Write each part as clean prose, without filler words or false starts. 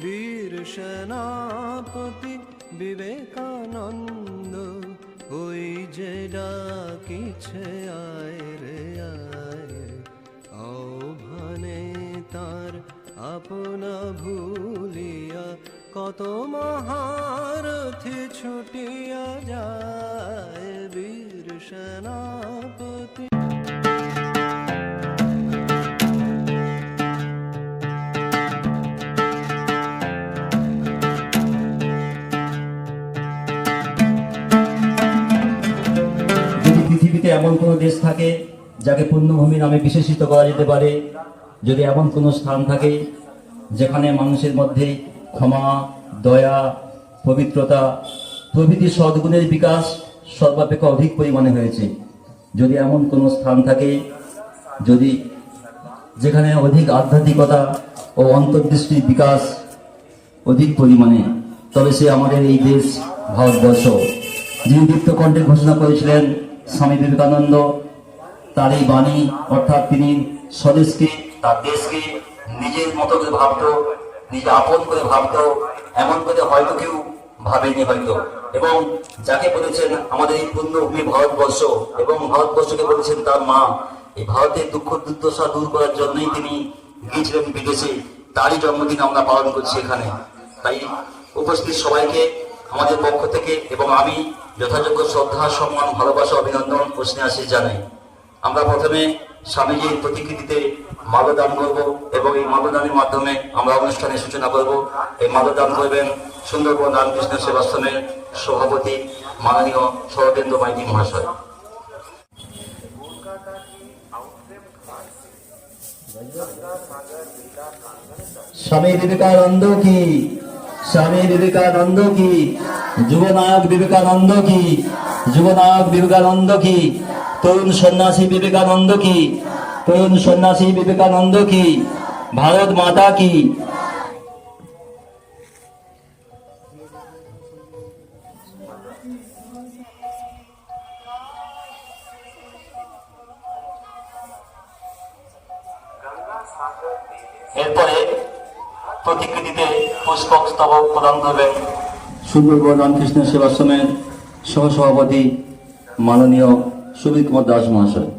বীর সেনাপতি বিবেকানন্দ, ওই যে ডাকিছে আয় রে আয়, আহ্বানে তার আপনা ভুলিয়া কত মহারথী ছুটিয়া যায়। বীর সেনাপতি পৃথিবীতে এমন কোনো দেশ থাকে যাকে পুণ্যভূমি নামে বিশেষিত করা যেতে পারে, যদি এমন কোনো স্থান থাকে যেখানে মানুষের মধ্যে ক্ষমা, দয়া, পবিত্রতা প্রভৃতি সদ্গুণের বিকাশ সর্বাপেক্ষা অধিক পরিমাণে হয়েছে, যদি এমন কোনো স্থান থাকে যেখানে অধিক আধ্যাত্মিকতা ও অন্তর্দৃষ্টির বিকাশ অধিক পরিমাণে, তবে সে আমাদের এই দেশ ভারতবর্ষ। যিনি দীপ্ত কণ্ঠে ঘোষণা করেছিলেন স্বামী বিবেকানন্দ, তার এই বাণী অর্থাৎ তিনি স্বদেশকে, তার দেশকে নিজের মতো করে ভাবত, নিজে আপন করে ভাবত, এমন করে হয়তো কেউ ভাবেনি হয়তো। এবং যাকে বলেছেন আমাদের এই পুণ্যভূমি ভারতবর্ষ, এবং ভারতবর্ষকে বলেছেন তার মা। এই ভারতের দুঃখ দুর্দশা দূর করার জন্যই তিনি গিয়েছিলেন বিদেশে, তারই জন্মদিন আমরা পালন করছি এখানে। তাই উপস্থিত সবাইকে আমাদের পক্ষ থেকে এবং আমি যথাযোগ্য শ্রদ্ধা, সম্মান, ভালোবাসা, অভিনন্দন ও স্নেহাশীষ জানাই। আমরা প্রথমে স্বামীজির প্রতিকৃতিতে মাল্যদান করব এবং এই মাল্যদানের মাধ্যমে আমরা অনুষ্ঠানের সূচনা করব। এই মাল্যদান করবেন সুন্দরবন রামকৃষ্ণ সেবাশ্রমের সভাপতি মাননীয় শরতেন্দ্র মাইতি মহাশয়। স্বামী বিবেকানন্দ কি, স্বামী বিবেকানন্দ কি, যুবনায়ক বিবেকানন্দ কি, যুবনায়ক বিবেকানন্দ কি, তরুণ সন্ন্যাসী বিবেকানন্দ কি, তরুণ সন্ন্যাসী বিবেকানন্দ কি, ভারত মাতা কি। এরপরে প্রতিকৃতিতে পুষ্পস্তবক প্রদান করবেন সুন্দরবন রামকৃষ্ণ সেবাশ্রমের সহসভাপতি মাননীয় সুবীর কুমার দাস মহাশয়।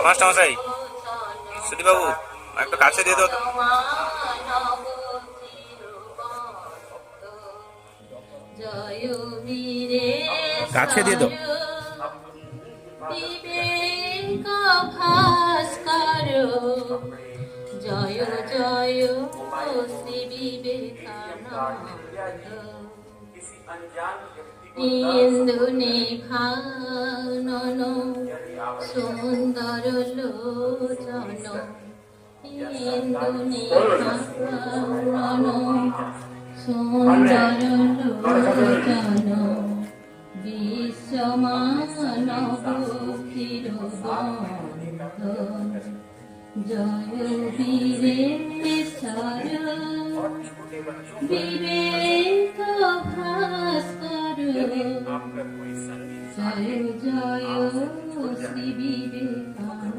মাস্টারমশাই, সুদীপবাবু একটু কাছে দিয়ে দাও। কাছে দিয়ে দাও। ভাস্কর জয় জয় শ্রী বিবেকানন্দ, ইন্দু নিভানন সুন্দর লোচন, ইন্দু নিভানন সুন্দর লোচন, বিশ্বমানব চিরবন্ধন, জয় বীরেশ্বর বিবেক ভাস্কর, জয় জয় শ্রী বিবেকানন্দ।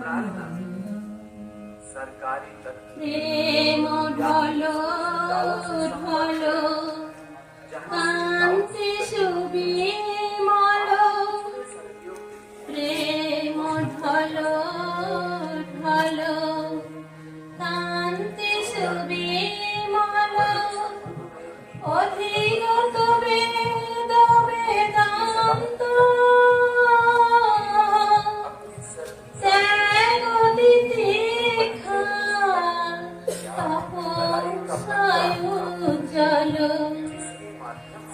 প্রেম ঢলো ঢলো কান্তি সুবিমল, প্রেম ঢলো ঢলো কান্তি সুবিমল, অধিগত বেদ বেদান্ত, ত্যাগ তিতিক্ষা তপস্যায় উজ্জ্বল,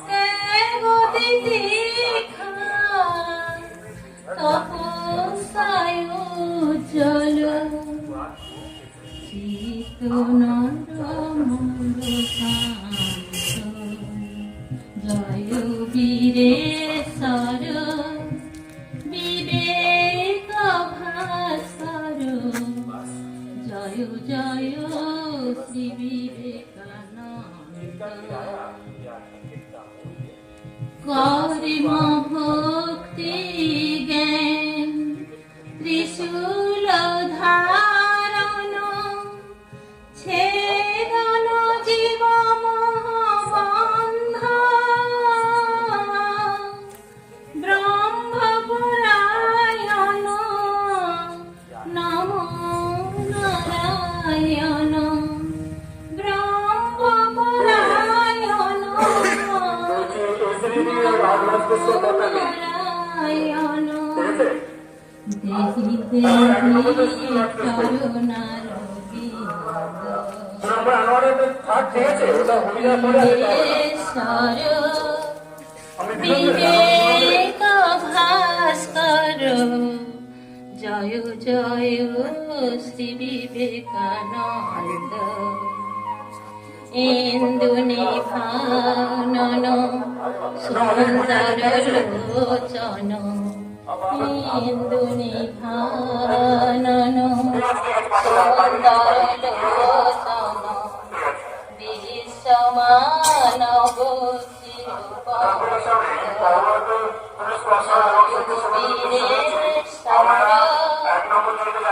ত্যাগ তিতিক্ষা তপস্যায় উজ্জ্বল, চিত্ত নন্দ মন্দ শ্রী বিবেকানন্দ কর্ম ভক্তি জ্ঞান ত্রিশূল ধারণ ছেদন জীব মোহবন্ধ ব্রহ্মপুরায়ণ নমো নারায়ণ ব্রহ্মপুরায়ণ নারায়ণ দেহি দেহি করুণার বিবেক ভাস্কর জয় জয় শ্রী বিবেকানন্দ ইন্দু নিভানন সুন্দর লোচন ইন্দু নিভানন সুন্দর লোচন বিশ্বমানব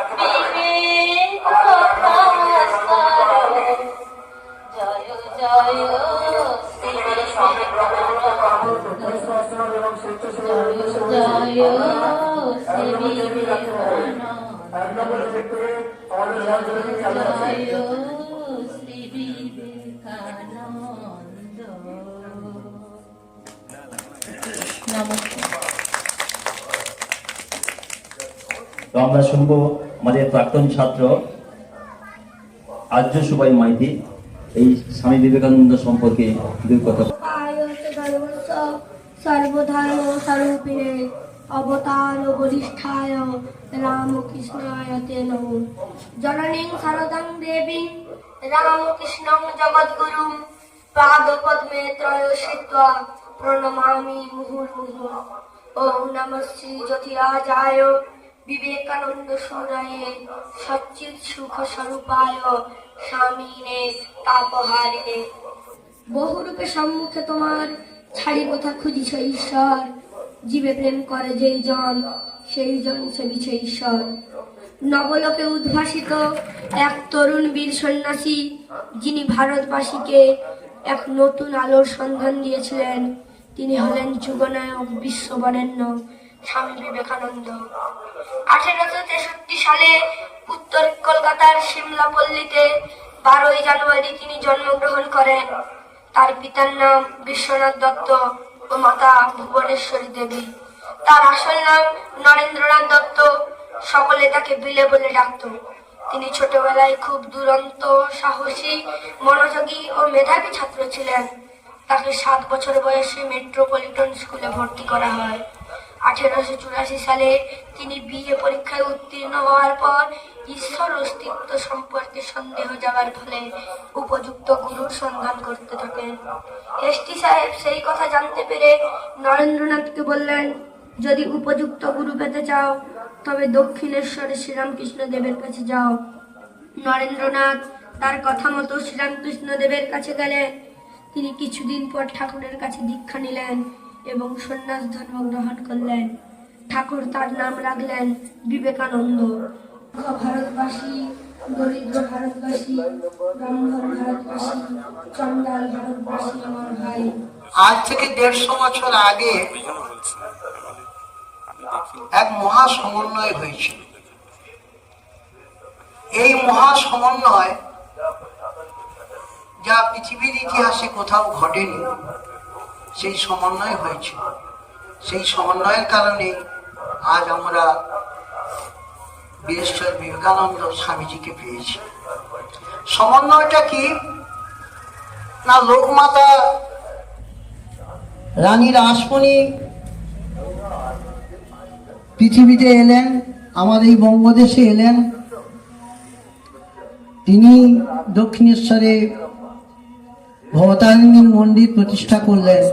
বিবেক ভাস্কর জয় জয় শ্রী বিবেকানন্দ জয় জয় শ্রী বিবেকানন্দ জয় শ্রী বিবেকানন্দ। নমস্কার। তো আমরা শুনবো আমাদের প্রাক্তন ছাত্র আর্য সুবাই মাইতি এই স্বামী বিবেকানন্দ সম্পর্কে দুই কথা। সর্বধর্ম স্বরূপিণে অবতার বরিষ্ঠায় রামকৃষ্ণায় তে নমঃ। জননীং শারদাং দেবীং রামকৃষ্ণং জগদ্গুরুং পাদপদ্মে ত্রয়োষিত্বা প্রণমামি মুহুর্মুহুঃ। ওম নমঃ শ্রী জ্যোতিরাজায় বিবেকানন্দ সুরায়ে সচ্চিৎ সুখ স্বরূপায় স্বামীনে তাপহারিণে। বহুরূপে সম্মুখে তোমার ছাড়ি কথা খুঁজিছ ঈশ্বর, জীবে প্রেম করে যেই জন সেই জন সেবিছে ঈশ্বর। নবলোকে উদ্ভাসিত এক তরুণ বীর সন্ন্যাসী, যিনি ভারতবাসীকে এক নতুন আলোর সন্ধান দিয়েছিলেন, তিনি হলেন যুগনায়ক বিশ্ববরেণ্য স্বামী বিবেকানন্দ। 1863 সালে উত্তর কলকাতার সিমলাপল্লীতে 12 জানুয়ারি তিনি জন্মগ্রহণ করেন। তার পিতার নাম বিশ্বনাথ দত্ত ও মাতা ভুবনেশ্বরী দেবী। তার আসল নাম নরেন্দ্রনাথ দত্ত, সকলে তাকে বিলে বলে ডাকত। তিনি ছোটবেলায় খুব দুরন্ত, সাহসী, মনোযোগী ও মেধাবী ছাত্র ছিলেন। তাকে 7 বছর বয়সে মেট্রোপলিটন স্কুলে ভর্তি করা হয়। 1884 সালে তিনি বিএ পরীক্ষায় উত্তীর্ণ হওয়ার পর ঈশ্বর অস্তিত্ব সম্পর্কে সন্দেহ জাগার ফলে উপযুক্ত গুরুর সন্ধান করতে থাকেন। হেস্টি সাহেব সেই কথা জানতে পেরে নরেন্দ্রনাথকে বললেন, যদি উপযুক্ত গুরু পেতে চাও তবে দক্ষিণেশ্বরে শ্রীরামকৃষ্ণ দেবের কাছে যাও। নরেন্দ্রনাথ তার কথা মতো শ্রীরামকৃষ্ণ দেবের কাছে গেলেন। তিনি কিছুদিন পর ঠাকুরের কাছে দীক্ষা নিলেন এবং সন্ন্যাস ধর্ম গ্রহণ করলেন। ঠাকুর তার নাম রাখলেন বিবেকানন্দ। ভারতবাসী, দরিদ্র ভারতবাসী, ব্রাহ্মণ ভারতবাসী, চন্ডাল ভারতবাসী আমার ভাই। আজ থেকে 150 বছর আগে এক মহা সমন্বয় হয়েছিল। এই মহা সমন্বয় যা পৃথিবীর ইতিহাসে কোথাও ঘটেনি, সেই সমন্বয় হয়েছিল। সেই সমন্বয়ের কারণে আজ আমরা বীরেশ্বর বিবেকানন্দ স্বামীজিকে পেয়েছি। সমন্বয়টা কি না, লোকমাতা রানী রাসমণি পৃথিবীতে এলেন, আমাদের এই বঙ্গদেশে এলেন। তিনি দক্ষিণেশ্বরে ভবতারিণী মন্দির প্রতিষ্ঠা করলেন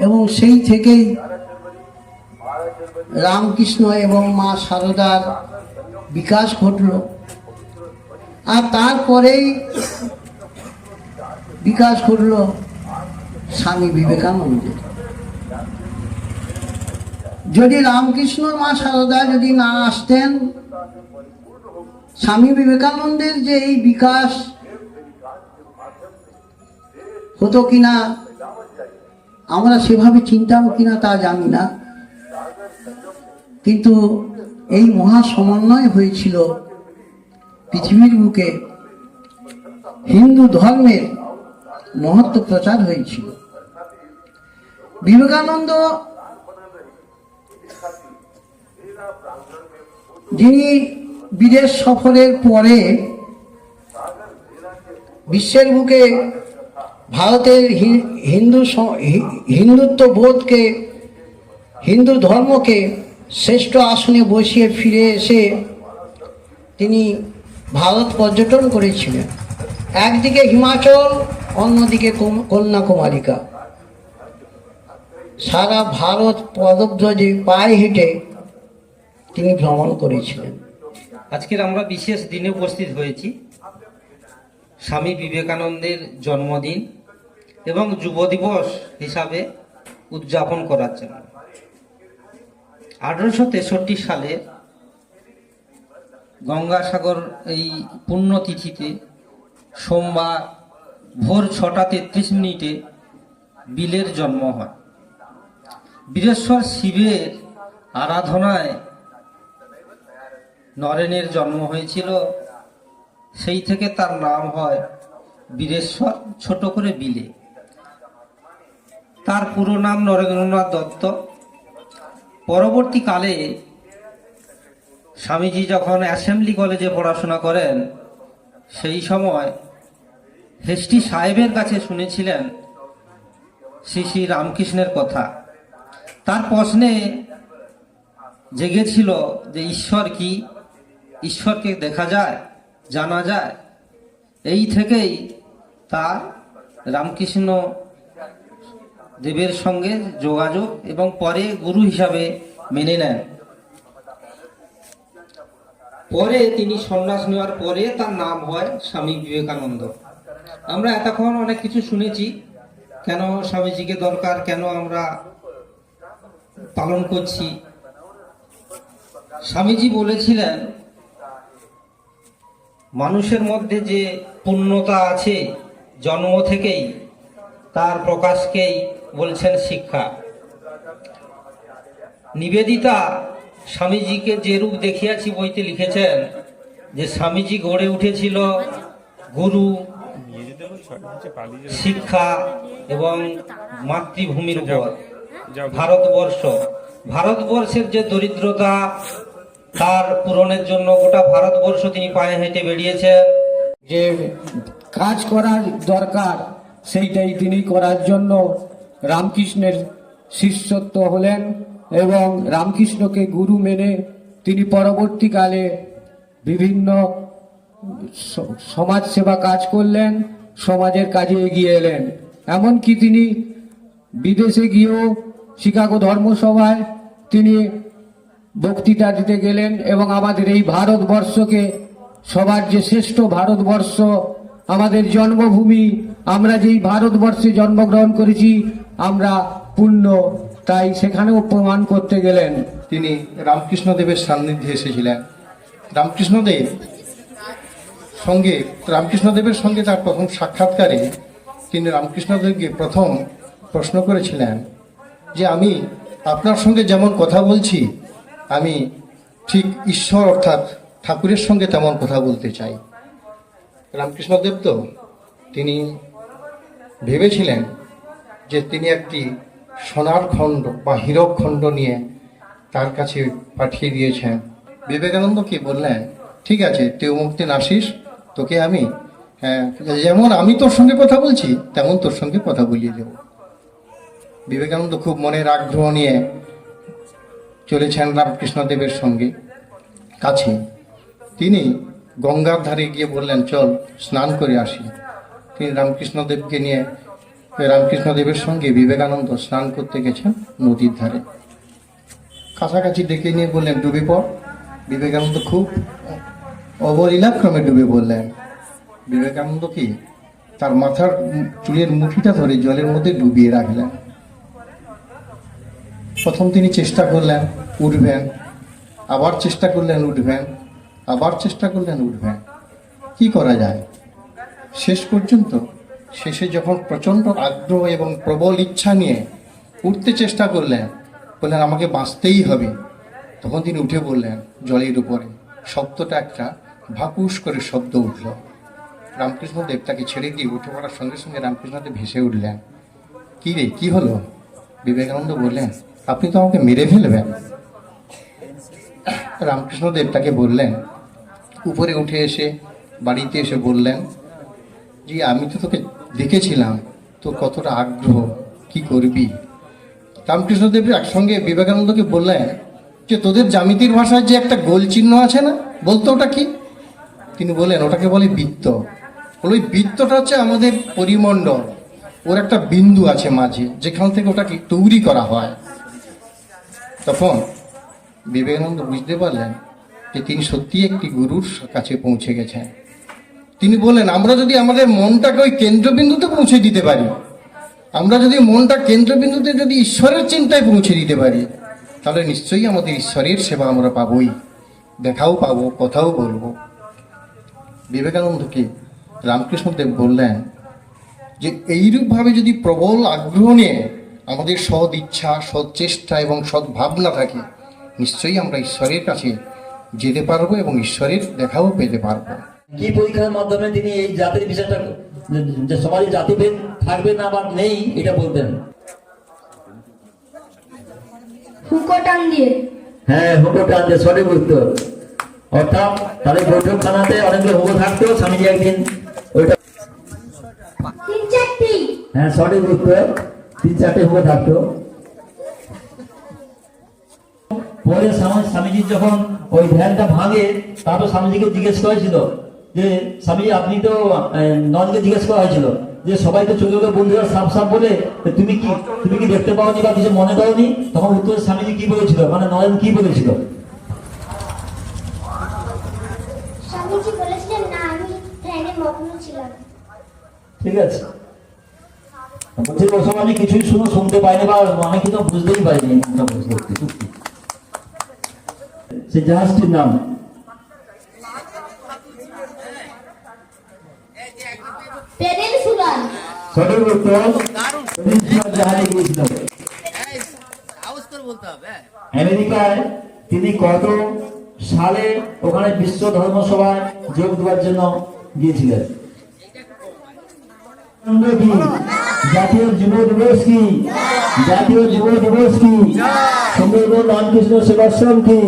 এবং সেই থেকেই রামকৃষ্ণ এবং মা শারদার বিকাশ ঘটল। আর তারপরেই বিকাশ করলো স্বামী বিবেকানন্দের। যদি রামকৃষ্ণ মা সারদা যদি না আসতেন, স্বামী বিবেকানন্দের যে এই বিকাশ হতো কিনা, আমরা সেভাবে চিন্তাও কিনা তা জানি না, কিন্তু এই মহা সমন্বয় হয়েছিল পৃথিবীর বুকে, হিন্দু ধর্মের মহত্ব প্রচার হয়েছিল। বিবেকানন্দ যিনি বিদেশ সফরের পরে বিশ্বের বুকে ভারতের হিন্দুত্ব বোধকে, হিন্দু ধর্মকে শ্রেষ্ঠ আসনে বসিয়ে ফিরে এসে তিনি ভারত পর্যটন করেছিলেন। একদিকে হিমাচল, অন্যদিকে কন্যাকুমারিকা, সারা ভারত পদব্রজে পায়ে হেঁটে তিনি ভ্রমণ করেছিলেন। আজকের আমরা বিশেষ দিনে উপস্থিত হয়েছি স্বামী বিবেকানন্দের জন্মদিন এবং যুব দিবস হিসাবে উদযাপন করার জন্য। 1863 সালে গঙ্গাসাগর এই পুণ্যতিথিতে সোমবার ভোর 6:33 বিলের জন্ম হয়। বীরেশ্বর শিবের আরাধনায় নরেনের জন্ম হয়েছিল, সেই থেকে তার নাম হয় বীরেশ্বর, ছোট করে বিলে। তার পুরো নাম নরেন্দ্রনাথ দত্ত। পরবর্তীকালে স্বামীজি যখন অ্যাসেম্বলি কলেজে পড়াশোনা করেন, সেই সময় হেস্টি সাহেবের কাছে শুনেছিলেন শ্রী শ্রী রামকৃষ্ণের কথা। তার প্রশ্নে জেগেছিল যে ঈশ্বর কি, ঈশ্বরকে দেখা যায়, জানা যায়। এই থেকেই তার রামকৃষ্ণ দেবের সঙ্গে যোগাযোগ এবং পরে গুরু হিসাবে মেনে নেন। পরে তিনি সন্ন্যাস নেওয়ার পরে তার নাম হয় স্বামী বিবেকানন্দ। আমরা এতক্ষণ অনেক কিছু শুনেছি, কেন স্বামীজিকে দরকার, কেন আমরা পালন করছি। স্বামীজি বলেছিলেন মানুষের মধ্যে যে পূর্ণতা আছে জন্ম থেকেই, তার প্রকাশকেই বলছেন শিক্ষা। নিবেদিতা স্বামীজিকে যে রূপ দেখিয়াছি বইতে লিখেছেন যে স্বামীজি গড়ে উঠেছিল গুরু, শিক্ষা এবং মাতৃভূমির উপর। ভারতবর্ষের যে দরিদ্রতা, তার পূরণের জন্য গোটা ভারতবর্ষ তিনি পায়ে হেঁটে বেরিয়েছেন। যে কাজ করার দরকার সেইটাই তিনি করার জন্য রামকৃষ্ণের শিষ্যত্ব হলেন এবং রামকৃষ্ণকে গুরু মেনে তিনি পরবর্তীকালে বিভিন্ন সমাজ সেবা কাজ করলেন, সমাজের কাজে এগিয়ে এলেন। এমনকি তিনি বিদেশে গিয়েও শিকাগো ধর্মসভায় তিনি বক্তৃতা দিতে গেলেন এবং আমাদের এই ভারতবর্ষকে, সবার যে শ্রেষ্ঠ ভারতবর্ষ, আমাদের জন্মভূমি, আমরা যেই ভারতবর্ষে জন্মগ্রহণ করেছি আমরা পূর্ণ, তাই সেখানেও প্রমাণ করতে গেলেন। তিনি রামকৃষ্ণদেবের সান্নিধ্যে এসেছিলেন। রামকৃষ্ণদেবের সঙ্গে তার প্রথম সাক্ষাৎকারে তিনি রামকৃষ্ণদেবকে প্রথম প্রশ্ন করেছিলেন যে আমি আপনার সঙ্গে যেমন কথা বলছি, আমি ঠিক ঈশ্বর অর্থাৎ ঠাকুরের সঙ্গে তেমন কথা বলতে চাই। রামকৃষ্ণদেব তো তিনি ভেবেছিলেন যে তিনি একটি সোনার খণ্ড বা হীরক খণ্ড নিয়ে তার কাছে পাঠিয়ে দিয়েছেন। বিবেকানন্দ কি বললেন, ঠিক আছে তুই অমুক দিন আসিস, তোকে আমি যেমন আমি তোর সঙ্গে কথা বলছি তেমন তোর সঙ্গে কথা বলিয়ে দেব। বিবেকানন্দ খুব মনের আগ্রহ নিয়ে চলেছেন রামকৃষ্ণদেবের সঙ্গে কাছে। তিনি গঙ্গার ধারে গিয়ে বললেন চল স্নান করে আসি। তিনি রামকৃষ্ণদেবের সঙ্গে বিবেকানন্দ স্নান করতে গেছেন নদীর ধারে। কাছাকাছি ডেকে নিয়ে বললেন ডুবে পড়। বিবেকানন্দ খুব অবলীলাক্রমে ডুবে পড়লেন। বিবেকানন্দকে তার মাথার চুলের মুঠিটা ধরে জলের মধ্যে ডুবিয়ে রাখলেন। প্রথম তিনি চেষ্টা করলেন উঠবেন, আবার চেষ্টা করলেন উঠবেন, আবার চেষ্টা করলেন উঠবেন, কি করা যায়? শেষে যখন প্রচণ্ড আগ্রহ এবং প্রবল ইচ্ছা নিয়ে উঠতে চেষ্টা করলেন, বললেন আমাকে বাঁচতেই হবে, তখন তিনি উঠে বললেন জলের উপরে। শব্দটা একটা ভাপুস করে শব্দ উঠল। রামকৃষ্ণদেব তাকে ছেড়ে দিয়ে উঠে পড়ার সঙ্গে সঙ্গে রামকৃষ্ণদেব ভেসে উঠলেন। কি রে, কি হলো? বিবেকানন্দ বললেন আপনি তো আমাকে মেরে ফেলবেন। রামকৃষ্ণদেব তাকে বললেন, উপরে উঠে এসে বাড়িতে এসে বললেন যে আমি তো তোকে দেখেছিলাম, তোর কতটা আগ্রহ, কি করবি? রামকৃষ্ণদেব একসঙ্গে বিবেকানন্দকে বললেন যে তোদের জ্যামিতির ভাষায় যে একটা গোল চিহ্ন আছে না, বলতো ওটা কি? তিনি বললেন ওটাকে বলে বৃত্ত। ওই বৃত্তটা হচ্ছে আমাদের পরিমণ্ডল, ওর একটা বিন্দু আছে মাঝে, যেখান থেকে ওটাকে তৈরি করা হয়। তখন বিবেকানন্দ বুঝতে পারলেন যে তিনি সত্যি একটি গুরুর কাছে পৌঁছে গেছেন। তিনি বললেন আমরা যদি আমাদের মনটাকে ওই কেন্দ্রবিন্দুতে পৌঁছে দিতে পারি, আমরা যদি মনটা কেন্দ্রবিন্দুতে যদি ঈশ্বরের চিন্তায় পৌঁছে দিতে পারি, তাহলে নিশ্চয়ই আমাদের ঈশ্বরের সেবা আমরা পাবই, দেখাও পাবো, কথাও বলবো। বিবেকানন্দকে রামকৃষ্ণদেব বললেন যে এইরূপভাবে যদি প্রবল আগ্রহ নিয়ে আমাদের সৎ ইচ্ছা, সৎ চেষ্টা এবং সৎ ভাবনা থাকে, নিশ্চয়ই আমরা ঈশ্বরের কাছে যেতে পারবো এবং ঈশ্বরের দেখাও পেতে পারবো। কি পরীক্ষার মাধ্যমে তিনি এই জাতির বিষয়টা, যে সমাজে জাতিভেদ থাকবে না বা নেই, এটা বলতেন? হুকো টান দিয়ে। হ্যাঁ, হুকো টান দিয়ে, সঠিক উত্তর। অর্থাৎ তাদের বৈঠকখানাতে অনেকগুলো হুকো থাকতো, স্বামীজি একদিন ওইটা, হ্যাঁ সঠিক উত্তর, 3-4টে হুকো থাকতো। পরে স্বামীজি যখন ওই ধ্যানটা ভাঙে, তারপর স্বামীজিকে জিজ্ঞেস করেছিল যে স্বামীজি আপনি তো ননকে জিজ্ঞেস করা হয়েছিল যে সবাই তো চলে গেল বন্ধুরা সাপ সাপ বলে, তুমি কি দেখতে পাওনি বা কিছু মনে করনি? তখন উত্তরে স্বামীজি কি বলেছিল, মানে নরেন কি বলেছিল? স্বামীজি বলেছিলেন না, আমি ধ্যানে মগ্ন ছিলাম। ঠিক আছে, বলছি ওই সময় আমি কিছুই শুনতে পাইনি বা অনেক কিছু বুঝতেই পারিনি। সে জাহাজটির নাম? পেনিনসুলা। সঠিক উত্তর, পেনিনসুলা জাহাজে গিয়েছিল। আমেরিকায় তিনি কত সালে ওখানে বিশ্ব ধর্ম সভায় যোগ দেওয়ার জন্য গিয়েছিলেন? জাতীয় যুব দিবস কি? জাতীয় যুব দিবস কি? সুন্দরবন রামকৃষ্ণ সেবাশ্রম কি?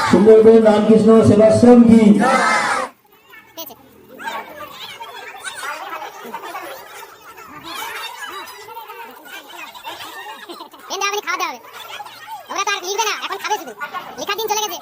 সুন্দরবন রামকৃষ্ণ সেবাশ্রম কি? খাওয়া দাওয়া হবে, ওরা তো আর লিখবে না, এখন খাবে শুধু, লেখার দিন চলে গেছে।